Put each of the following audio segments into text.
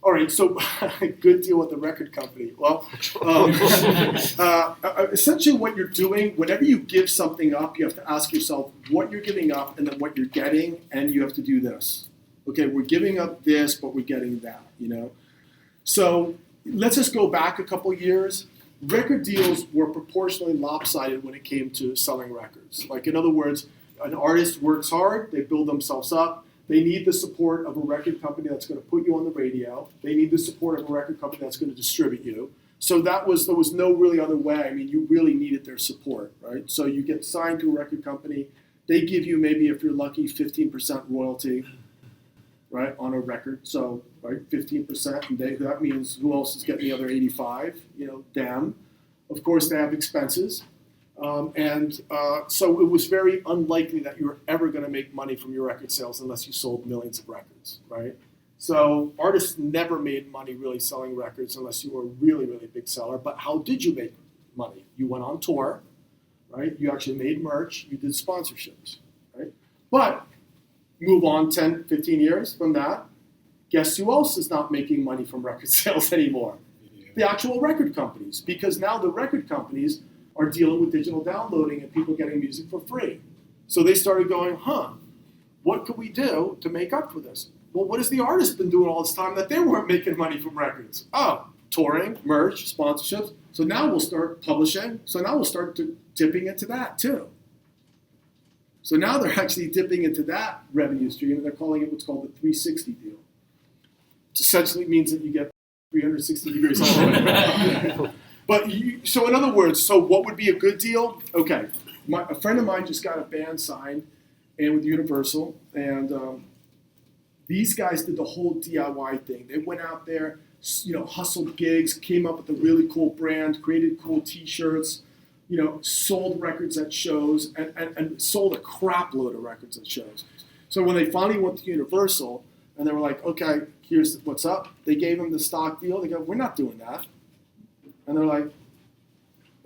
All right, so good deal with the record company. Well, essentially what you're doing, whenever you give something up, you have to ask yourself what you're giving up and then what you're getting, and you have to do this. Okay, we're giving up this, but we're getting that, So let's just go back a couple years. Record deals were proportionally lopsided when it came to selling records. Like, in other words, an artist works hard, they build themselves up. They need the support of a record company that's going to put you on the radio. They need the support of a record company that's going to distribute you. So there was no really other way. I mean, you really needed their support, right? So you get signed to a record company. They give you maybe, if you're lucky, 15% royalty, right, on a record. So, right, 15%, and that means who else is getting the other 85? Them. Of course, they have expenses. So it was very unlikely that you were ever going to make money from your record sales unless you sold millions of records, right? So artists never made money really selling records unless you were a really, really big seller. But how did you make money? You went on tour, right? You actually made merch. You did sponsorships, right? But move on 10, 15 years from that, guess who else is not making money from record sales anymore? The actual record companies, because now the record companies are dealing with digital downloading and people getting music for free. So they started going, what could we do to make up for this? Well, what has the artist been doing all this time that they weren't making money from records? Oh, touring, merch, sponsorships. So now we'll start publishing. So now we'll start dipping into that too. So now they're actually dipping into that revenue stream, and they're calling it what's called the 360 deal. Which essentially means that you get 360 degrees all the way. So in other words, so what would be a good deal? Okay, a friend of mine just got a band signed and with Universal, and these guys did the whole DIY thing. They went out there, hustled gigs, came up with a really cool brand, created cool T-shirts, sold records at shows, and sold a crap load of records at shows. So when they finally went to Universal, and they were like, okay, here's what's up, they gave them the stock deal. They go, we're not doing that. And they're like,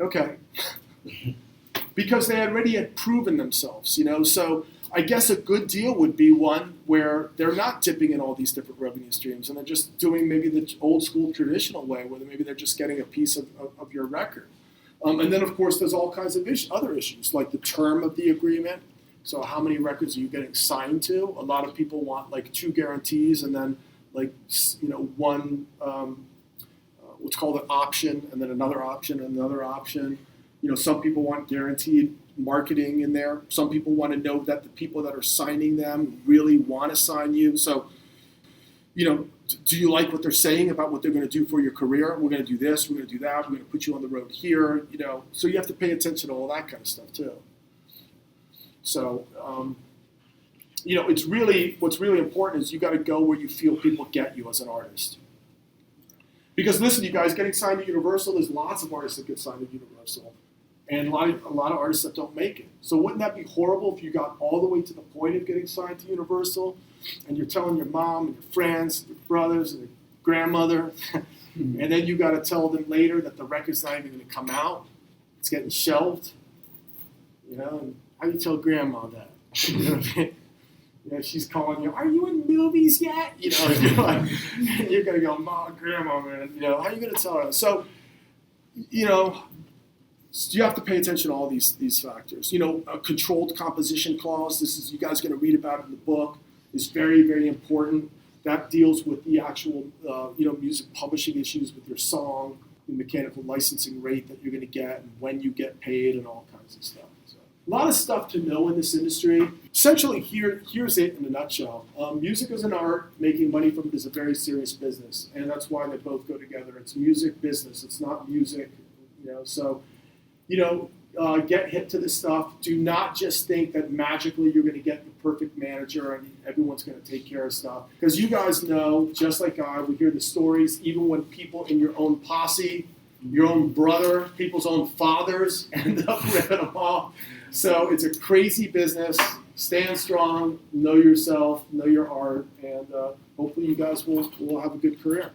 okay. Because they already had proven themselves, So I guess a good deal would be one where they're not dipping in all these different revenue streams and they're just doing maybe the old school traditional way where maybe they're just getting a piece of your record. And then, of course, there's all kinds of other issues, like the term of the agreement. So how many records are you getting signed to? A lot of people want like 2 guarantees and then one what's called an option, and then another option, and another option. Some people want guaranteed marketing in there. Some people want to know that the people that are signing them really want to sign you. So, do you like what they're saying about what they're going to do for your career? We're going to do this, we're going to do that, we're going to put you on the road here, So you have to pay attention to all that kind of stuff too. So, it's really, what's really important is you got to go where you feel people get you as an artist. Because listen, you guys, getting signed to Universal, there's lots of artists that get signed to Universal, and a lot of artists that don't make it. So wouldn't that be horrible if you got all the way to the point of getting signed to Universal, and you're telling your mom and your friends, your brothers, and your grandmother, and then you got to tell them later that the record's not even going to come out, it's getting shelved, And how do you tell grandma that? She's calling you, are you in movies yet? You're going to go, Mom, Grandma, man. How are you going to tell her? So, you have to pay attention to all these factors. A controlled composition clause, you guys are going to read about it in the book, is very, very important. That deals with the actual, music publishing issues with your song, the mechanical licensing rate that you're going to get, and when you get paid, and all kinds of stuff. A lot of stuff to know in this industry. Essentially, here's it in a nutshell. Music is an art. Making money from it is a very serious business, and that's why they both go together. It's music business. It's not music, So, get hip to this stuff. Do not just think that magically you're going to get the perfect manager and everyone's going to take care of stuff. Because you guys know, just like I, we hear the stories, even when people in your own posse, your own brother, people's own fathers end up ripping them off. So it's a crazy business. Stand strong, know yourself, know your art, and hopefully you guys will have a good career.